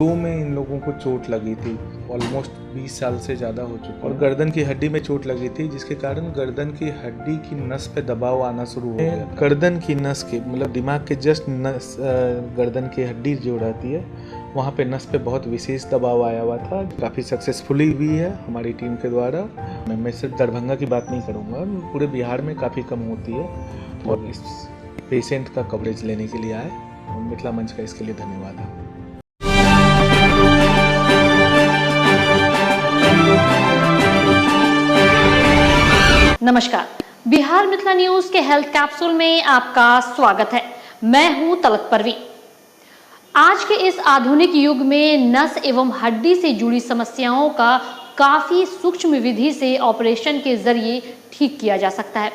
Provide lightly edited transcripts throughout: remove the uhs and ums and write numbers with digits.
दो में इन लोगों को चोट लगी थी। ऑलमोस्ट 20 साल से ज़्यादा हो चुका और गर्दन की हड्डी में चोट लगी थी, जिसके कारण गर्दन की हड्डी की नस पे दबाव आना शुरू हो गया। गर्दन की नस के मतलब दिमाग के जस्ट नस गर्दन की हड्डी जो रहती है वहाँ पे नस पे बहुत विशेष दबाव आया हुआ था। काफ़ी सक्सेसफुली हुई है हमारी टीम के द्वारा। मैं सिर्फ दरभंगा की बात नहीं करूँगा, पूरे बिहार में काफ़ी कम होती है और इस पेशेंट का कवरेज लेने के लिए आए। मिथिला मंच का इसके लिए धन्यवाद है। नमस्कार, बिहार मिथिला न्यूज के हेल्थ कैप्सूल में आपका स्वागत है। मैं हूं तलत परवीन। आज के इस आधुनिक युग में नस एवं हड्डी से जुड़ी समस्याओं का काफी सूक्ष्म विधि से ऑपरेशन के जरिए ठीक किया जा सकता है।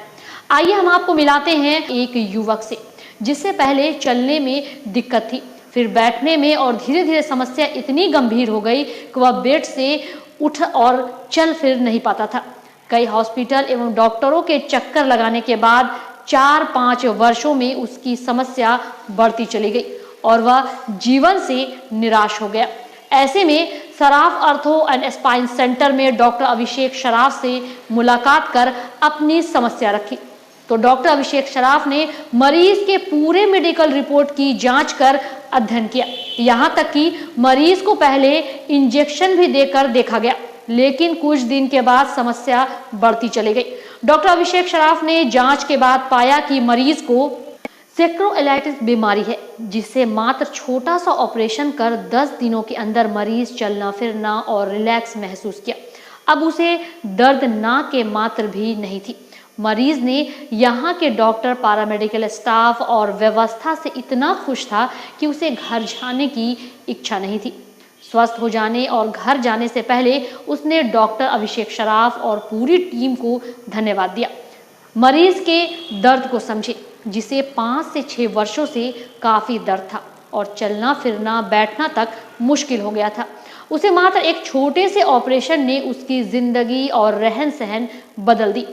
आइए हम आपको मिलाते हैं एक युवक से, जिससे पहले चलने में दिक्कत थी, फिर बैठने में, और धीरे धीरे समस्या इतनी गंभीर हो गई कि वह बेड से उठ और चल फिर नहीं पाता था। कई हॉस्पिटल एवं डॉक्टरों के चक्कर लगाने के बाद 4-5 वर्षों में उसकी समस्या बढ़ती चली गई और वह जीवन से निराश हो गया। ऐसे में Saraf ortho and spine centre में डॉक्टर अभिषेक शराफ से मुलाकात कर अपनी समस्या रखी। तो डॉक्टर अभिषेक शराफ ने मरीज के पूरे मेडिकल रिपोर्ट की जांच कर अध्ययन किया। यहाँ तक कि मरीज को पहले इंजेक्शन भी देकर देखा गया, लेकिन कुछ दिन के बाद समस्या बढ़ती चली गई। डॉक्टर अभिषेक शराफ ने जांच के बाद पाया कि मरीज को सेक्रोएलाइटिस बीमारी है, जिससे मात्र छोटा सा ऑपरेशन कर 10 दिनों के अंदर मरीज चलना फिरना और रिलैक्स महसूस किया। अब उसे दर्द ना के मात्र भी नहीं थी। मरीज ने यहाँ के डॉक्टर, पैरामेडिकल स्टाफ और व्यवस्था से इतना खुश था कि उसे घर जाने की इच्छा नहीं थी। स्वस्थ हो जाने और घर जाने से पहले उसने डॉक्टर अभिषेक शराफ और पूरी टीम को धन्यवाद दिया। मरीज के दर्द को समझे, जिसे 5 से 6 वर्षों से काफ़ी दर्द था और चलना फिरना बैठना तक मुश्किल हो गया था। उसे मात्र एक छोटे से ऑपरेशन ने उसकी जिंदगी और रहन सहन बदल दी।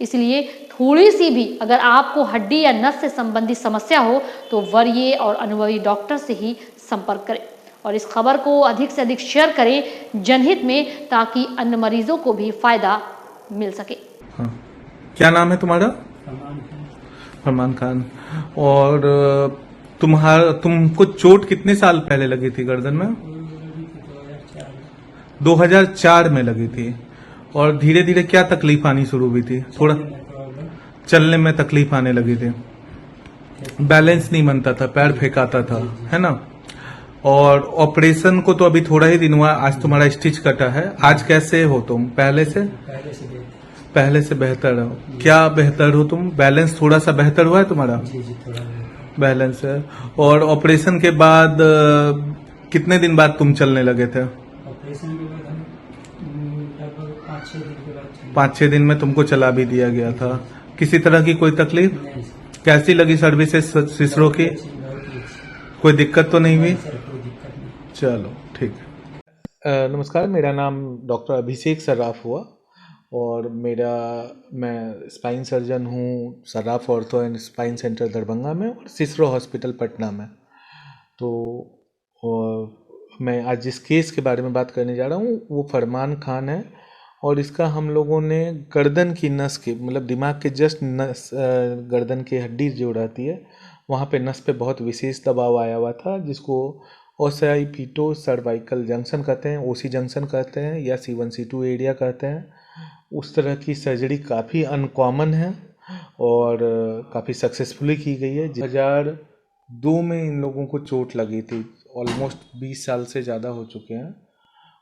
इसलिए थोड़ी सी भी अगर आपको हड्डी या नस से संबंधित समस्या हो तो वरीय और अनुभवी डॉक्टर से ही संपर्क करें और इस खबर को अधिक से अधिक शेयर करें जनहित में, ताकि अन्य मरीजों को भी फायदा मिल सके। हाँ। क्या नाम है तुम्हारा? फरमान खान। और तुमको चोट कितने साल पहले लगी थी गर्दन में? 2004 में लगी थी। और धीरे धीरे क्या तकलीफ आनी शुरू हुई थी? थोड़ा चलने में तकलीफ आने लगी थी, बैलेंस नहीं बनता था, पैर फेंकाता था, है ना? और ऑपरेशन को तो अभी थोड़ा ही दिन हुआ, आज तुम्हारा स्टिच कटा है। आज कैसे हो तुम? पहले से बेहतर हो। क्या बेहतर हो तुम? बैलेंस थोड़ा सा बेहतर हुआ है तुम्हारा? बैलेंस है। और ऑपरेशन के बाद कितने दिन बाद तुम चलने लगे थे? ऑपरेशन के बाद लगभग 5-6 दिन के बाद 5-6 दिन में तुमको चला भी दिया गया था। किसी तरह की कोई तकलीफ? नहीं। कैसी लगी सर्विसेज सिसरो की? कोई दिक्कत तो नहीं हुई? चलो ठीक है। नमस्कार, मेरा नाम डॉक्टर अभिषेक शराफ हुआ और मैं स्पाइन सर्जन हूँ Saraf ortho and spine centre Darbhanga में और सिसरो हॉस्पिटल पटना में। तो मैं आज जिस केस के बारे में बात करने जा रहा हूँ वो फरमान खान है और इसका हम लोगों ने गर्दन की नस के मतलब दिमाग के जस्ट नस गर्दन की हड्डी जो रहती है वहाँ पे नस पे बहुत विशेष दबाव आया हुआ था, जिसको ओसाइपिटो सर्वाइकल जंक्शन कहते हैं, ओसी जंक्शन कहते हैं या C1-C2 एरिया कहते हैं। उस तरह की सर्जरी काफ़ी अनकॉमन है और काफ़ी सक्सेसफुली की गई है। 2002 में इन लोगों को चोट लगी थी। ऑलमोस्ट 20 साल से ज़्यादा हो चुके हैं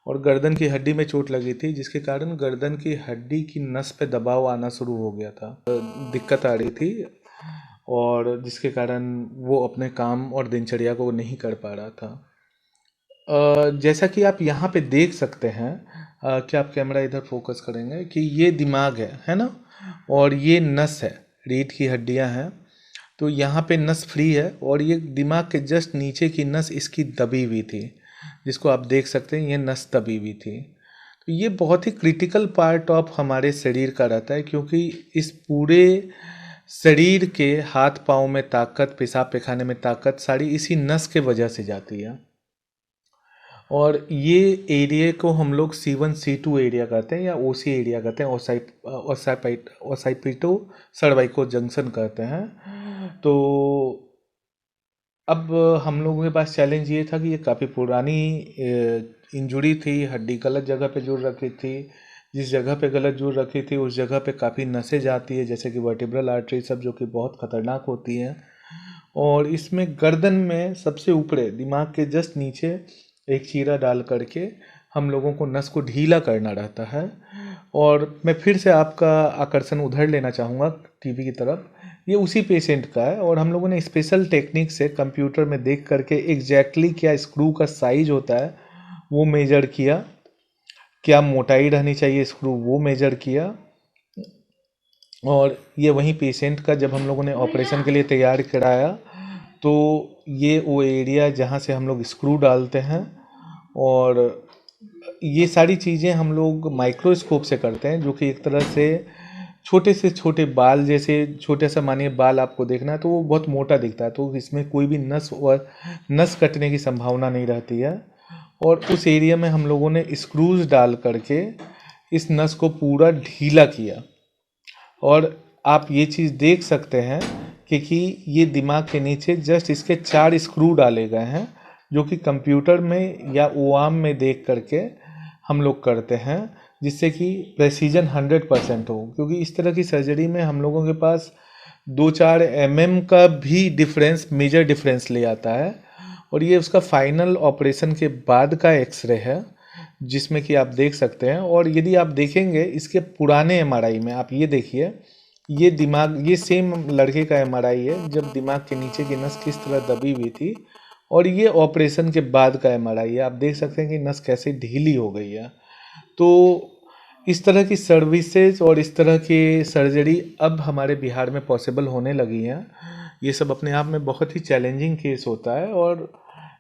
और गर्दन की हड्डी में चोट लगी थी, जिसके कारण गर्दन की हड्डी की नस पे दबाव आना शुरू हो गया था, दिक्कत आ रही थि और जिसके कारण वो अपने काम और दिनचर्या को नहीं कर पा रहा था। जैसा कि आप यहाँ पे देख सकते हैं, क्या आप कैमरा इधर फोकस करेंगे कि ये दिमाग है ना, और ये नस है, रीढ़ की हड्डियाँ हैं। तो यहाँ पे नस फ्री है और ये दिमाग के जस्ट नीचे की नस इसकी दबी हुई थी, जिसको आप देख सकते हैं, ये नस दबी हुई थी। तो ये बहुत ही क्रिटिकल पार्ट ऑफ हमारे शरीर का रहता है, क्योंकि इस पूरे शरीर के हाथ पाँव में ताकत, पेशाब पैखाने में ताकत सारी इसी नस के वजह से जाती है। और ये एरिया को हम लोग C1 C2 एरिया कहते हैं या OC एरिया कहते हैं, ओसाइपिटो सर्वाइको जंक्शन कहते हैं। तो अब हम लोगों के पास चैलेंज ये था कि ये काफ़ी पुरानी इंजुरी थी, हड्डी गलत जगह पे जुड़ रखी थी। जिस जगह पे गलत जुड़ रखी थी उस जगह पे काफ़ी नसें जाती है, जैसे कि वर्टिब्रल आर्टरी सब, जो कि बहुत ख़तरनाक होती हैं। और इसमें गर्दन में सबसे ऊपरे दिमाग के जस्ट नीचे एक चीरा डाल करके हम लोगों को नस को ढीला करना रहता है। और मैं फिर से आपका आकर्षण उधर लेना चाहूँगा टीवी की तरफ। ये उसी पेशेंट का है और हम लोगों ने स्पेशल टेक्निक से कंप्यूटर में देख करके एग्जैक्टली क्या स्क्रू का साइज होता है वो मेजर किया, क्या मोटाई रहनी चाहिए स्क्रू वो मेजर किया। और ये वहीं पेशेंट का जब हम लोगों ने ऑपरेशन के लिए तैयार कराया तो ये वो एरिया जहाँ से हम लोग स्क्रू डालते हैं। और ये सारी चीज़ें हम लोग माइक्रोस्कोप से करते हैं, जो कि एक तरह से छोटे से छोटे बाल जैसे, छोटे सा मानिए बाल आपको देखना है तो वो बहुत मोटा दिखता है, तो इसमें कोई भी नस कटने की संभावना नहीं रहती है। और उस एरिया में हम लोगों ने स्क्रूज डाल करके इस नस को पूरा ढीला किया। और आप ये चीज़ देख सकते हैं कि ये दिमाग के नीचे जस्ट इसके 4 स्क्रू डाले गए हैं, जो कि कंप्यूटर में या ओआम में देख करके हम लोग करते हैं, जिससे कि प्रेसीजन 100% हो। क्योंकि इस तरह की सर्जरी में हम लोगों के पास 2-4 mm का भी डिफरेंस, मेजर डिफरेंस ले आता है। और ये उसका फाइनल ऑपरेशन के बाद का एक्सरे है, जिसमें कि आप देख सकते हैं। और यदि आप देखेंगे इसके पुराने MRI में, आप ये देखिए, ये दिमाग, ये सेम लड़के का MRI है जब दिमाग के नीचे की नस किस तरह दबी हुई थी, और ये ऑपरेशन के बाद का MRI है। आप देख सकते हैं कि नस कैसे ढीली हो गई है। तो इस तरह की सर्विसेज और इस तरह की सर्जरी अब हमारे बिहार में पॉसिबल होने लगी हैं। ये सब अपने आप में बहुत ही चैलेंजिंग केस होता है, और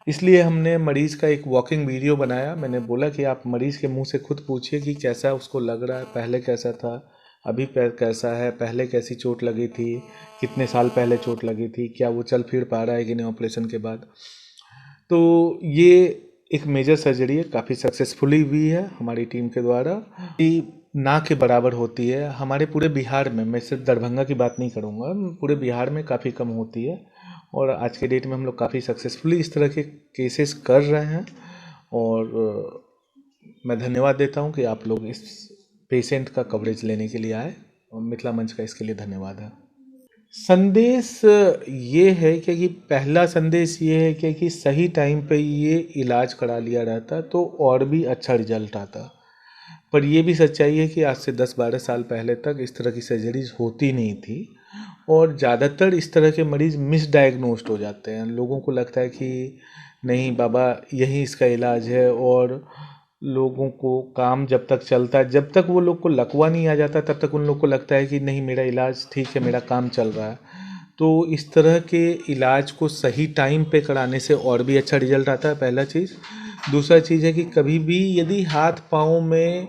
इसलिए हमने मरीज़ का एक वॉकिंग वीडियो बनाया। मैंने बोला कि आप मरीज़ के मुंह से खुद पूछिए कि कैसा उसको लग रहा है, पहले कैसा था, अभी कैसा है, पहले कैसी चोट लगी थी, कितने साल पहले चोट लगी थी, क्या वो चल फिर पा रहा है कि नहीं ऑपरेशन के बाद। तो ये एक मेजर सर्जरी है, काफ़ी सक्सेसफुली हुई है हमारी टीम के द्वारा। कि ना के बराबर होती है हमारे पूरे बिहार में, मैं सिर्फ दरभंगा की बात नहीं करूँगा, पूरे बिहार में काफ़ी कम होती है। और आज के डेट में हम लोग काफ़ी सक्सेसफुली इस तरह के केसेस कर रहे हैं। और मैं धन्यवाद देता हूं कि आप लोग इस पेशेंट का कवरेज लेने के लिए आए, और मिथिला मंच का इसके लिए धन्यवाद है। संदेश ये है कि पहला संदेश ये है कि सही टाइम पे ये इलाज करा लिया रहता तो और भी अच्छा रिजल्ट आता। पर ये भी सच्चाई है कि आज से 10-12 साल पहले तक इस तरह की सर्जरीज होती नहीं थी, और ज़्यादातर इस तरह के मरीज़ मिसडायग्नोस्ड हो जाते हैं। लोगों को लगता है कि नहीं बाबा यही इसका इलाज है, और लोगों को काम जब तक चलता है, जब तक वो लोग को लकवा नहीं आ जाता तब तक उन लोग को लगता है कि नहीं मेरा इलाज ठीक है, मेरा काम चल रहा है। तो इस तरह के इलाज को सही टाइम पे कराने से और भी अच्छा रिजल्ट आता है, पहला चीज़। दूसरा चीज़ है कि कभी भी यदि हाथ पाँव में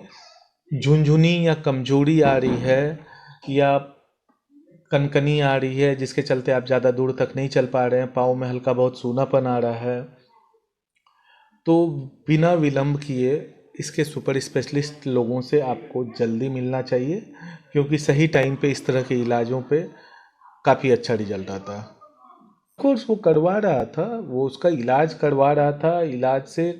झुनझुनी या कमजोरी आ रही है या कनकनी आ रही है, जिसके चलते आप ज़्यादा दूर तक नहीं चल पा रहे हैं, पाँव में हल्का बहुत सूनापन आ रहा है, तो बिना विलंब किए इसके सुपर स्पेशलिस्ट लोगों से आपको जल्दी मिलना चाहिए, क्योंकि सही टाइम पे इस तरह के इलाजों पे काफ़ी अच्छा रिजल्ट आता है। कोर्स वो करवा रहा था, वो उसका इलाज करवा रहा था, इलाज से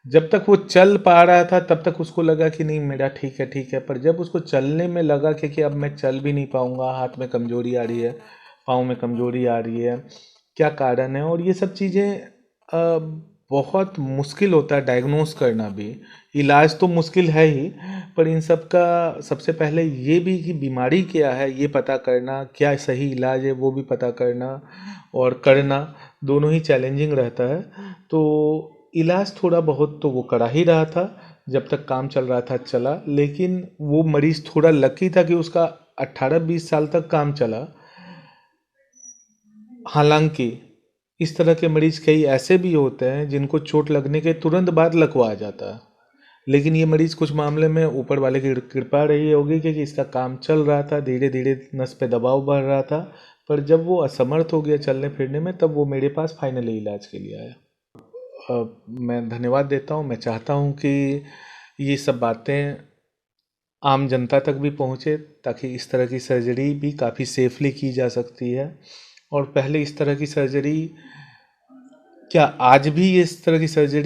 जब तक वो चल पा रहा था तब तक उसको लगा कि नहीं मेरा ठीक है। पर जब उसको चलने में लगा कि अब मैं चल भी नहीं पाऊँगा, हाथ में कमजोरी आ रही है, पाँव में कमजोरी आ रही है, क्या कारण है, और ये सब चीज़ें बहुत मुश्किल होता है डायग्नोस करना भी। इलाज तो मुश्किल है ही, पर इन सब का सबसे पहले ये भी कि बीमारी क्या है ये पता करना, क्या सही इलाज है वो भी पता करना और करना, दोनों ही चैलेंजिंग रहता है। तो इलाज थोड़ा बहुत तो वो करा ही रहा था, जब तक काम चल रहा था चला, लेकिन वो मरीज़ थोड़ा लकी था कि उसका 18-20 साल तक काम चला। हालांकि इस तरह के मरीज़ कई ऐसे भी होते हैं जिनको चोट लगने के तुरंत बाद लकवा आ जाता है, लेकिन ये मरीज़ कुछ मामले में ऊपर वाले की कृपा रही होगी कि इसका काम चल रहा था, धीरे धीरे नस पे दबाव बढ़ रहा था, पर जब वो असमर्थ हो गया चलने फिरने में तब वो मेरे पास फाइनली इलाज के लिए आया। मैं धन्यवाद देता हूँ। मैं चाहता हूँ कि ये सब बातें आम जनता तक भी पहुँचे, ताकि इस तरह की सर्जरी भी काफ़ी सेफली की जा सकती है। और पहले इस तरह की सर्जरी, क्या आज भी इस तरह की सर्जरी